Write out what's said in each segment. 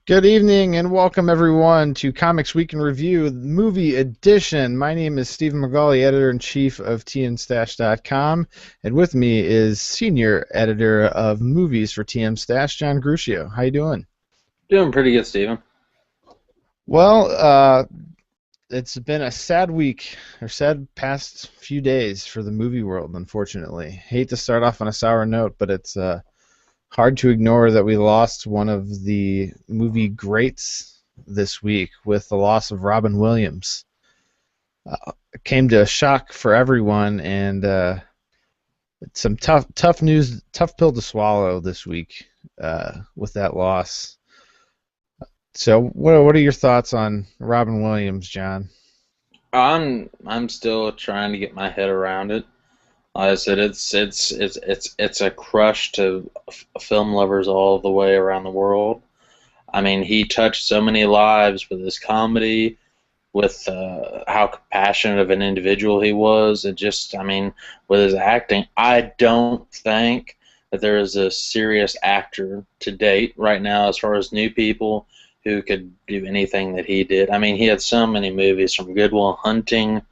Good evening and welcome everyone to Comics Week in Review, Movie Edition. My name is Stephen McGauley, Editor-in-Chief of TMStash.com, and with me is Senior Editor of Movies for TM Stash, John Gruccio. How you doing? Doing pretty good, Steven. Well, it's been a sad week, or sad past few days for the movie world, unfortunately. Hate to start off on a sour note, but it's hard to ignore that we lost one of the movie greats this week with the loss of Robin Williams. It came to a shock for everyone, and it's some tough news, tough pill to swallow this week with that loss. So, what are your thoughts on Robin Williams, John? I'm still trying to get my head around it. Like I said, it's a crush to film lovers all the way around the world. I mean, he touched so many lives with his comedy, with how compassionate of an individual he was, and just, I mean, with his acting. I don't think that there is a serious actor to date right now, as far as new people, who could do anything that he did. I mean, he had so many movies, from Good Will Hunting,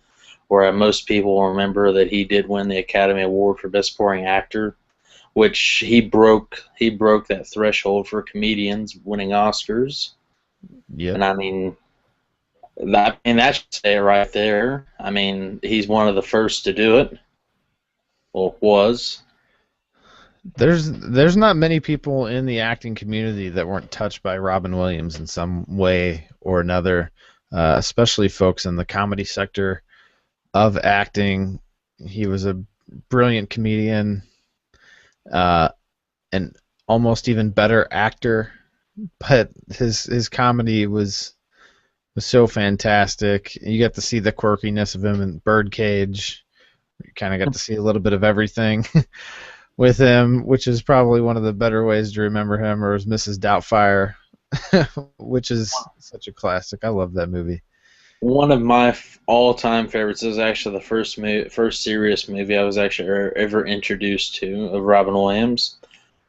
where most people remember that he did win the Academy Award for Best Supporting Actor, which he broke that threshold for comedians winning Oscars. Yep. And I mean that should say it right there. I mean, he's one of the first to do it. Well, was. There's not many people in the acting community that weren't touched by Robin Williams in some way or another, especially folks in the comedy sector of acting. He was a brilliant comedian, and almost even better actor, but his comedy was so fantastic. You got to see the quirkiness of him in Birdcage. You kind of got to see a little bit of everything with him, which is probably one of the better ways to remember him, or as Mrs. Doubtfire, which is such a classic. I love that movie. One of my all-time favorites is actually the first serious movie I was actually ever introduced to of Robin Williams,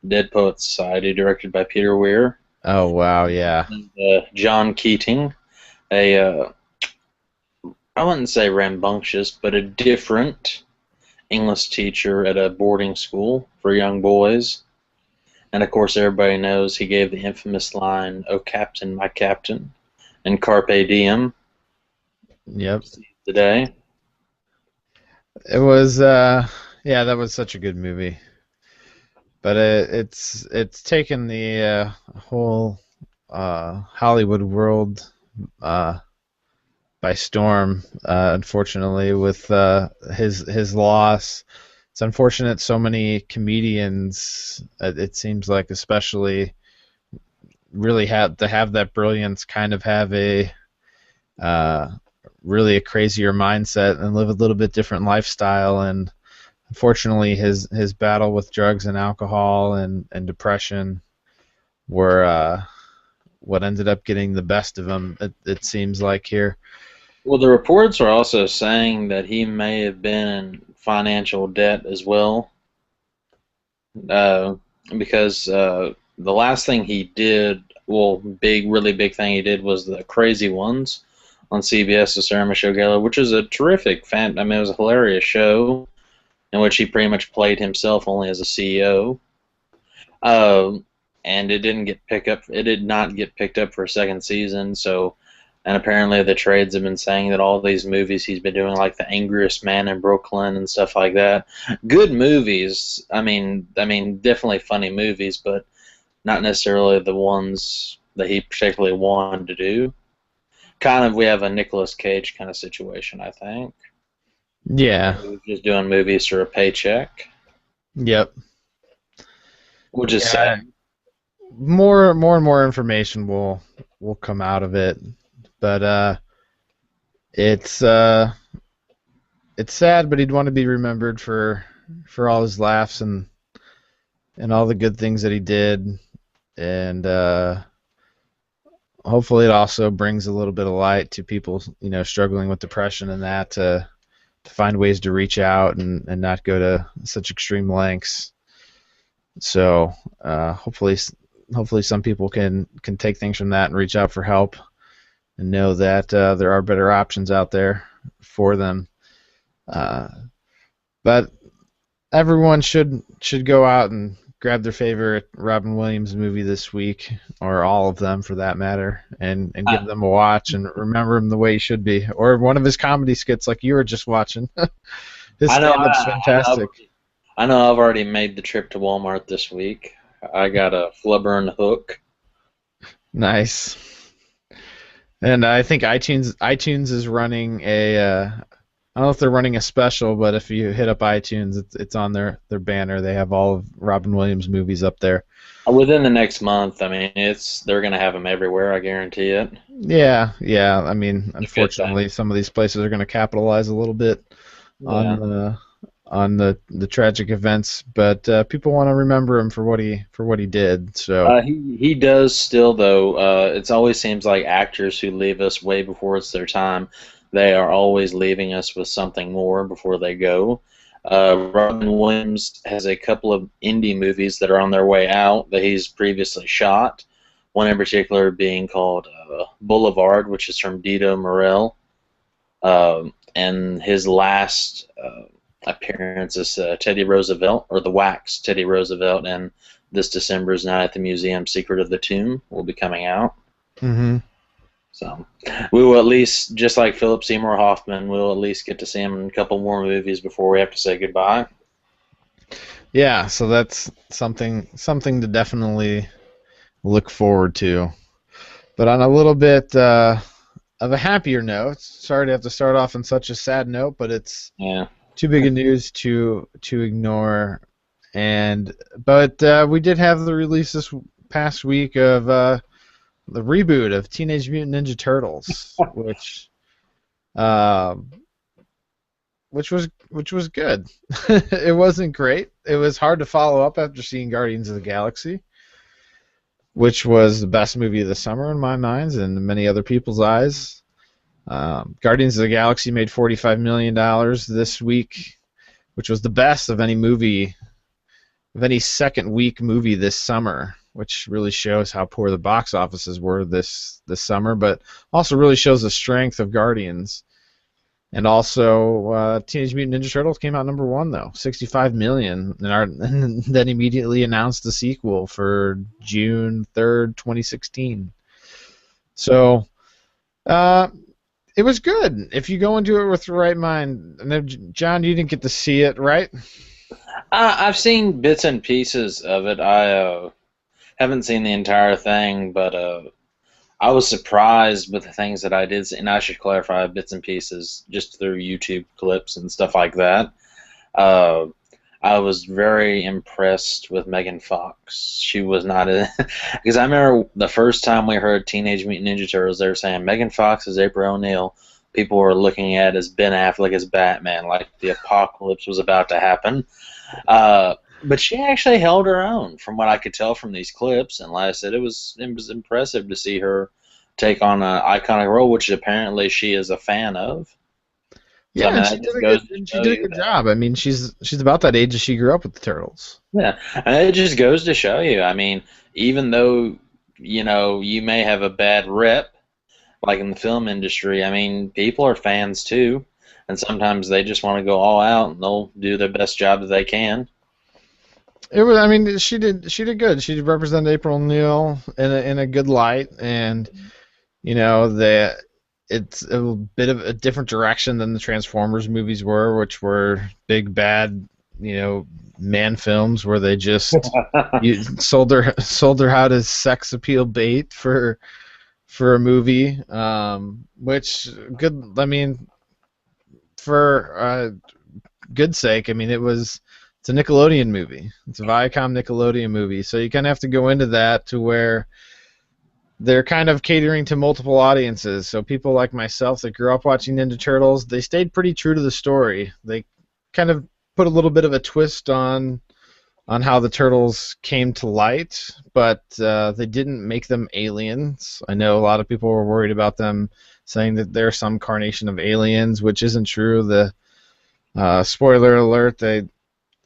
Dead Poets Society, directed by Peter Weir. Oh wow, yeah. And, John Keating, I wouldn't say rambunctious, but a different English teacher at a boarding school for young boys. And of course, everybody knows he gave the infamous line, "Oh, Captain, my Captain," and "Carpe Diem." Yep. Today. It was, yeah, that was such a good movie. But it's taken the whole Hollywood world by storm, unfortunately, with his loss. It's unfortunate so many comedians, it seems like, especially, really have to have that brilliance, kind of have a really a crazier mindset and live a little bit different lifestyle. And unfortunately, his battle with drugs and alcohol and depression were what ended up getting the best of him, it seems like here. Well, the reports are also saying that he may have been in financial debt as well, because the last thing he did, well, really big thing he did, was the Crazy Ones on CBS, the Sarah Michelle Gellar, which is a terrific fan. I mean, it was a hilarious show in which he pretty much played himself only as a CEO. And it didn't get picked up. It did not get picked up for a second season. So, and apparently the trades have been saying that all these movies he's been doing, like The Angriest Man in Brooklyn and stuff like that, good movies. I mean, definitely funny movies, but not necessarily the ones that he particularly wanted to do. Kind of, we have a Nicolas Cage kind of situation, I think. Yeah. He was just doing movies for a paycheck. Yep. Which is sad. More and more information will come out of it, but it's sad. But he'd want to be remembered for all his laughs and all the good things that he did, and hopefully it also brings a little bit of light to people, struggling with depression and that, to find ways to reach out and not go to such extreme lengths. So hopefully hopefully some people can take things from that and reach out for help and know that there are better options out there for them. Uh, but everyone should go out and grab their favorite Robin Williams movie this week, or all of them for that matter, and give I, them a watch and remember him the way he should be. Or one of his comedy skits like you were just watching. His I know stand-up's I know fantastic. I know I've already made the trip to Walmart this week. I got a flubber and hook. Nice. And I think iTunes is running a I don't know if they're running a special, but if you hit up iTunes, it's on their banner. They have all of Robin Williams movies up there. Within the next month, I mean, they're gonna have them everywhere. I guarantee it. Yeah, yeah. I mean, It's a good thing. unfortunately, some of these places are going to capitalize a little bit on Yeah. the tragic events, but people want to remember him for what he did. So He does still though. It always seems like actors who leave us way before it's their time, they are always leaving us with something more before they go. Robin Williams has a couple of indie movies that are on their way out that he's previously shot. One in particular being called Boulevard, which is from Dito Morel, and his last appearance is Teddy Roosevelt, or the Wax Teddy Roosevelt, and this December's Night at the Museum, Secret of the Tomb will be coming out. hmm So we will at least, just like Philip Seymour Hoffman, we'll at least get to see him in a couple more movies before we have to say goodbye. yeah, so that's something to definitely look forward to. But on a little bit of a happier note, sorry to have to start off on such a sad note, but it's Yeah. too big a news to ignore. And but we did have the release this past week of the reboot of Teenage Mutant Ninja Turtles, uh, which was good. It wasn't great. It was hard to follow up after seeing Guardians of the Galaxy, which was the best movie of the summer in my mind and many other people's eyes. Guardians of the Galaxy made $45 million this week, which was the best of any second week movie this summer, which really shows how poor the box offices were this summer, but also really shows the strength of Guardians. And also, Teenage Mutant Ninja Turtles came out number one though, 65 million, and then immediately announced the sequel for June 3rd, 2016. So, uh, it was good if you go into it with the right mind. And John, you didn't get to see it, right? I've seen bits and pieces of it. I haven't seen the entire thing, but I was surprised with the things that I did see, and I should clarify bits and pieces just through YouTube clips and stuff like that. Uh, I was very impressed with Megan Fox. She was not in because I remember the first time we heard Teenage Mutant Ninja Turtles, they were saying Megan Fox is April O'Neil. People were looking at as Ben Affleck as Batman, like the apocalypse was about to happen. But she actually held her own, from what I could tell from these clips. And like I said, it was impressive to see her take on an iconic role, which apparently she is a fan of. So I Yeah, mean, that just goes to she show did a you good that. job. I mean, she's about that age as she grew up with the Turtles. Yeah, and it just goes to show you. I mean, even though you may have a bad rep, like in the film industry, I mean, people are fans too, and sometimes they just want to go all out and they'll do their best job that they can. It was. I mean, she did good. She represented April O'Neil in a good light, and that it's a bit of a different direction than the Transformers movies were, which were big bad, man films where they just sold her out as sex appeal bait for a movie. Which good. I mean, for good sake. I mean, it's a Nickelodeon movie. It's a Viacom Nickelodeon movie, so you kind of have to go into that to where they're kind of catering to multiple audiences. So people like myself that grew up watching Ninja Turtles, they stayed pretty true to the story. They kind of put a little bit of a twist on how the turtles came to light, but they didn't make them aliens. I know a lot of people were worried about them saying that they're some carnation of aliens, which isn't true. The spoiler alert, they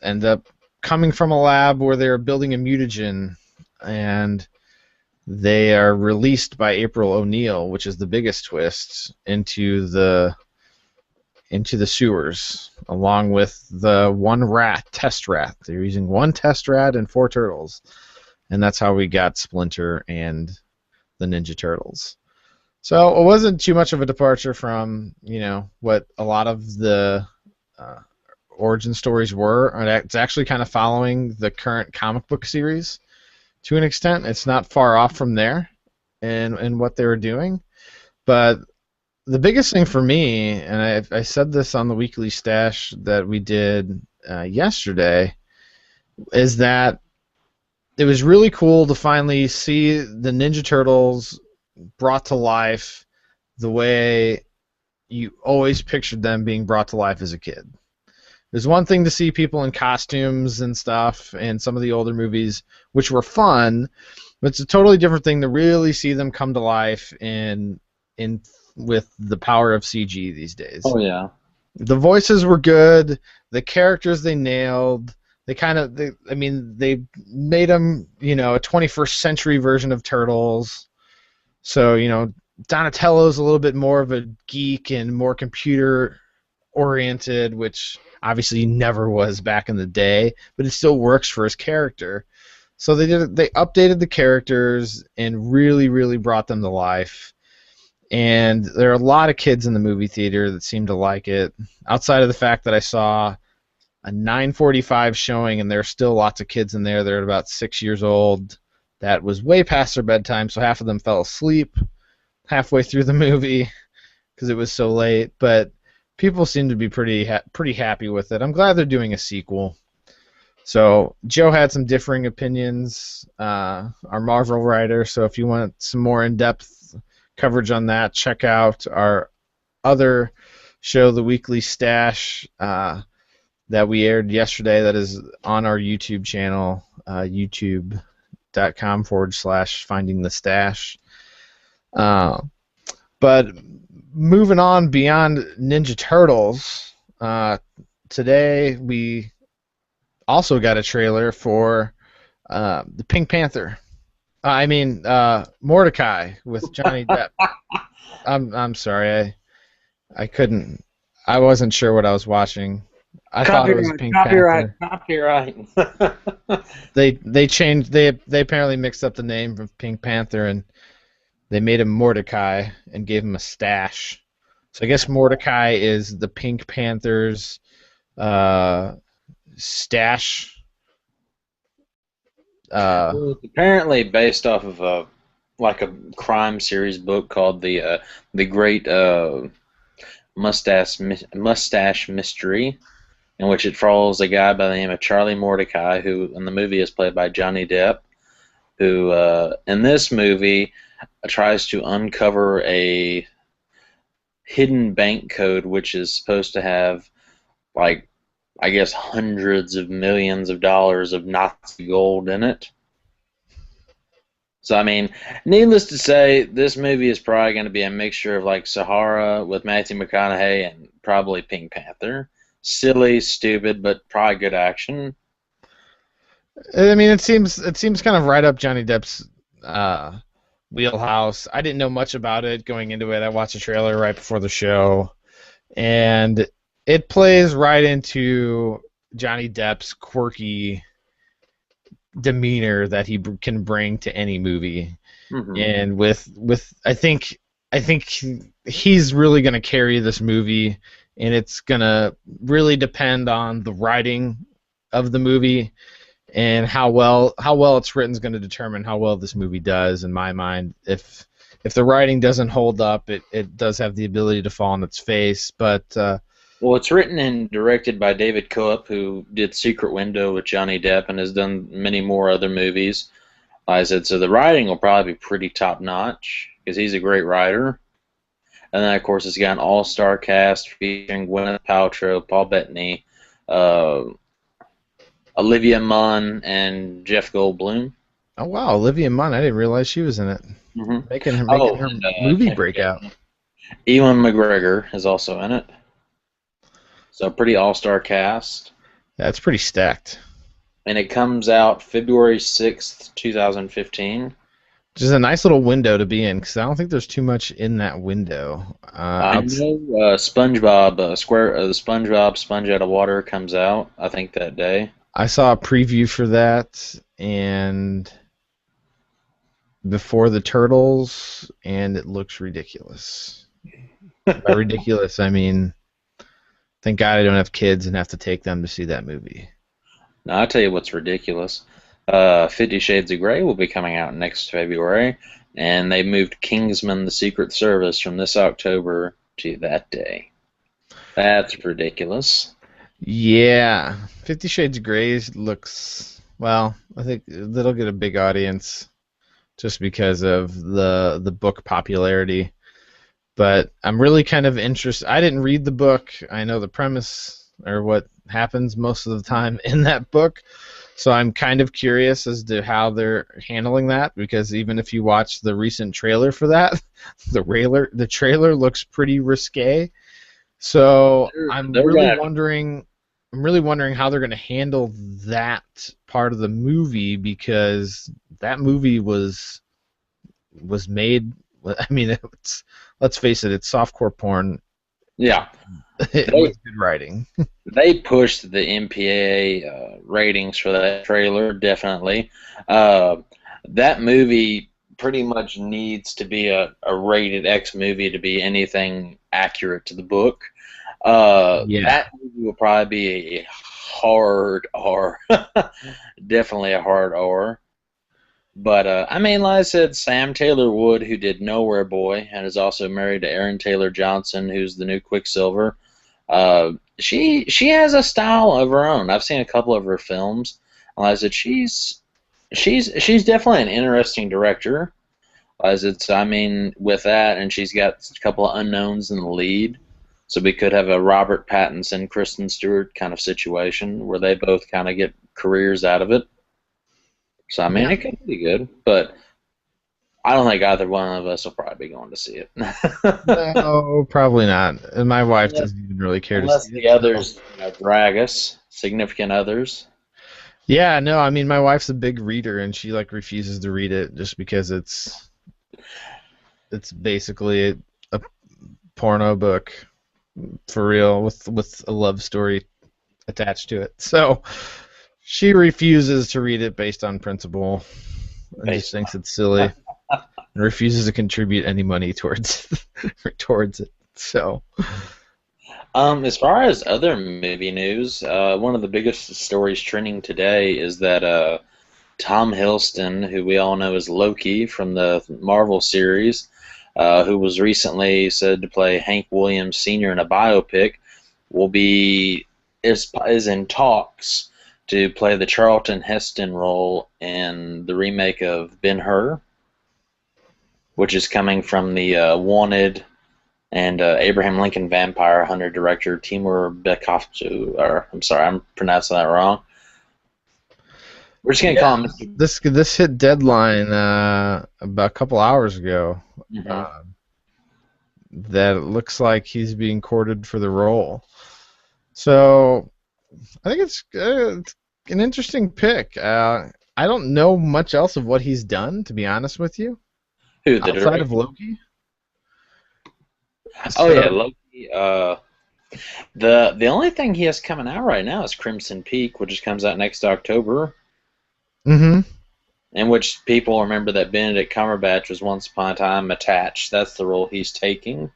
end up coming from a lab where they were building a mutagen, and they are released by April O'Neil, which is the biggest twist, into the sewers, along with the one rat, test rat. They're using one test rat and four turtles, and that's how we got Splinter and the Ninja Turtles. So it wasn't too much of a departure from what a lot of the uh, origin stories were. It's actually kind of following the current comic book series to an extent. It's not far off from there in what they were doing, but the biggest thing for me, and I said this on the weekly stash that we did yesterday, is that it was really cool to finally see the Ninja Turtles brought to life the way you always pictured them being brought to life as a kid. There's one thing to see people in costumes and stuff in some of the older movies, which were fun, but it's a totally different thing to really see them come to life in with the power of CG these days. Oh yeah. The voices were good. The characters they nailed. They made them, a 21st century version of Turtles. So, Donatello's a little bit more of a geek and more computer oriented, which obviously he never was back in the day, but it still works for his character. So they updated the characters and really, really brought them to life. And there are a lot of kids in the movie theater that seem to like it. Outside of the fact that I saw a 9:45 showing, and there are still lots of kids in there. They're about 6 years old. That was way past their bedtime, so half of them fell asleep halfway through the movie because it was so late. But people seem to be pretty happy with it. I'm glad they're doing a sequel. So Joe had some differing opinions, our Marvel writer. So if you want some more in-depth coverage on that, check out our other show, The Weekly Stash, that we aired yesterday. That is on our YouTube channel, youtube.com/finding the stash. But moving on beyond Ninja Turtles, today we also got a trailer for the Pink Panther. Mordecai with Johnny Depp. I'm sorry, I couldn't. I wasn't sure what I was watching. I thought it was Pink Panther. Copyright. They changed. They apparently mixed up the name of Pink Panther and they made him Mordecai and gave him a stash. So I guess Mordecai is the Pink Panther's stash. It's apparently based off of a crime series book called the Great Mustache Mystery, in which it follows a guy by the name of Charlie Mordecai, who in the movie is played by Johnny Depp, who in this movie tries to uncover a hidden bank code which is supposed to have, I guess, hundreds of millions of dollars of Nazi gold in it. So, needless to say, this movie is probably going to be a mixture of Sahara with Matthew McConaughey and probably Pink Panther. Silly, stupid, but probably good action. It seems kind of right up Johnny Depp's wheelhouse. I didn't know much about it going into it. I watched a trailer right before the show, and it plays right into Johnny Depp's quirky demeanor that he can bring to any movie. Mm-hmm. And with I think he's really going to carry this movie, and it's going to really depend on the writing of the movie and how well it's written is going to determine how well this movie does, in my mind. If the writing doesn't hold up, it does have the ability to fall on its face. But well, it's written and directed by David Coop, who did Secret Window with Johnny Depp and has done many more other movies. Like I said, so the writing will probably be pretty top-notch because he's a great writer. And then, of course, it's got an all-star cast featuring Gwyneth Paltrow, Paul Bettany, Olivia Munn, and Jeff Goldblum. Oh, wow, Olivia Munn. I didn't realize she was in it. Mm-hmm. Making her movie breakout. Ewan McGregor is also in it. So pretty all-star cast. Yeah, it's pretty stacked. And it comes out February 6th, 2015. which is a nice little window to be in because I don't think there's too much in that window. I know SpongeBob the SpongeBob Sponge Out of Water comes out, I think that day. I saw a preview for that and before the Turtles, and it looks ridiculous. By ridiculous, I mean thank God I don't have kids and have to take them to see that movie. Now I'll tell you what's ridiculous. 50 Shades of Grey will be coming out next February, and they moved Kingsman: The Secret Service from this October to that day. That's ridiculous. Yeah, 50 Shades of Grey looks well. I think that'll get a big audience just because of the book popularity. But I'm really kind of interested. I didn't read the book. I know the premise or what happens most of the time in that book. So I'm kind of curious as to how they're handling that because even if you watch the recent trailer for that, the trailer looks pretty risque. So They're gonna, I'm really wondering how they're going to handle that part of the movie because that movie was made. I mean, let's face it, it's softcore porn yeah. They with good writing. they pushed the MPAA ratings for that trailer definitely. Uh, that movie pretty much needs to be a rated X movie to be anything accurate to the book. Yeah, That movie will probably be a hard R, definitely a hard R. But I mean, like I said, Sam Taylor Wood, who did Nowhere Boy, and is also married to Aaron Taylor Johnson, who's the new Quicksilver. She has a style of her own. I've seen a couple of her films. And like I said, she's definitely an interesting director. As it's, I mean, with that, and she's got a couple of unknowns in the lead. So we could have a Robert Pattinson, Kristen Stewart kind of situation where they both kind of get careers out of it. So I mean, yeah. it could be good, but I don't think either one of us will probably be going to see it. No, probably not. And my wife unless, doesn't even really care to unless see it. the So. others drag us, significant others. Yeah, no, I mean my wife's a big reader and she like refuses to read it just because it's basically a porno book for real with a love story attached to it. So she refuses to read it based on principle and just Based thinks it's silly and refuses to contribute any money towards towards it. So as far as other movie news, one of the biggest stories trending today is that Tom Hiddleston, who we all know as Loki from the Marvel series, who was recently said to play Hank Williams Sr. in a biopic, will be is in talks to play the Charlton Heston role in the remake of Ben-Hur, which is coming from the Wanted and Abraham Lincoln Vampire Hunter director Timur Bekmambetoov, or I'm sorry, I'm pronouncing that wrong. We're just gonna yeah, call him Mr. this hit deadline about a couple hours ago. Mhm. Uh, that it looks like he's being courted for the role. So I think it's an interesting pick. I don't know much else of what he's done, to be honest with you, Who the outside of director? Loki. Oh yeah, So, Loki. The only thing he has coming out right now is Crimson Peak, which comes out next October, hmm in which people remember that Benedict Cumberbatch was once upon a time attached. That's the role he's taking.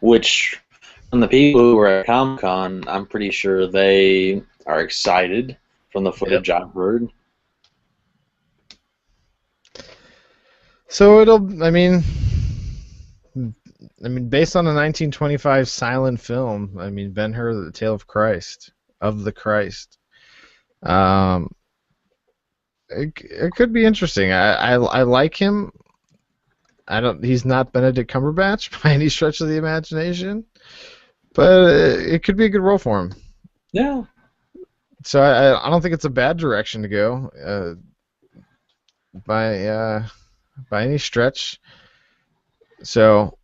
Which, from the people who were at Comic Con, I'm pretty sure they are excited from the yep. footage I've heard. So I mean, based on the 1925 silent film, I mean, Ben-Hur, The Tale of Christ, of the Christ. Um, it could be interesting. I like him. I don't. He's not Benedict Cumberbatch by any stretch of the imagination, but it could be a good role for him. Yeah. So I don't think it's a bad direction to go by by any stretch. So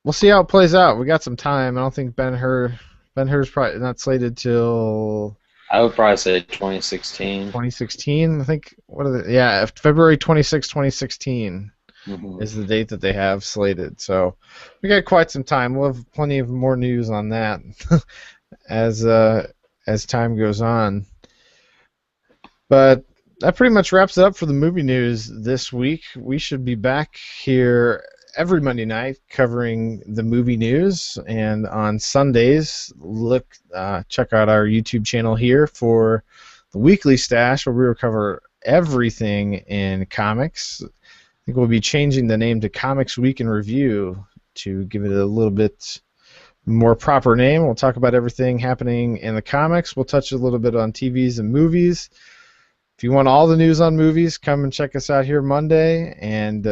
we'll see how it plays out. We got some time. I don't think Ben Hur's probably not slated till. I would probably say 2016. 2016, I think. What are the, yeah, February 26, 2016 Hmm. is the date that they have slated. So we got quite some time. We'll have plenty of more news on that as as time goes on. But that pretty much wraps it up for the movie news this week. We should be back here every Monday night covering the movie news, and on Sundays, check out our YouTube channel here for the weekly stash where we will cover everything in comics. I think we'll be changing the name to Comics Week in Review to give it a little bit more proper name. We'll talk about everything happening in the comics. We'll touch a little bit on TVs and movies. If you want all the news on movies, come and check us out here Monday, and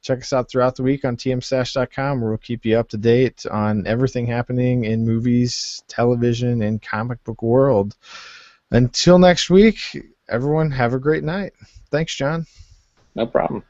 check us out throughout the week on tmstash.com, where we'll keep you up to date on everything happening in movies, television, and comic book world. Until next week, everyone, have a great night. Thanks, John. No problem.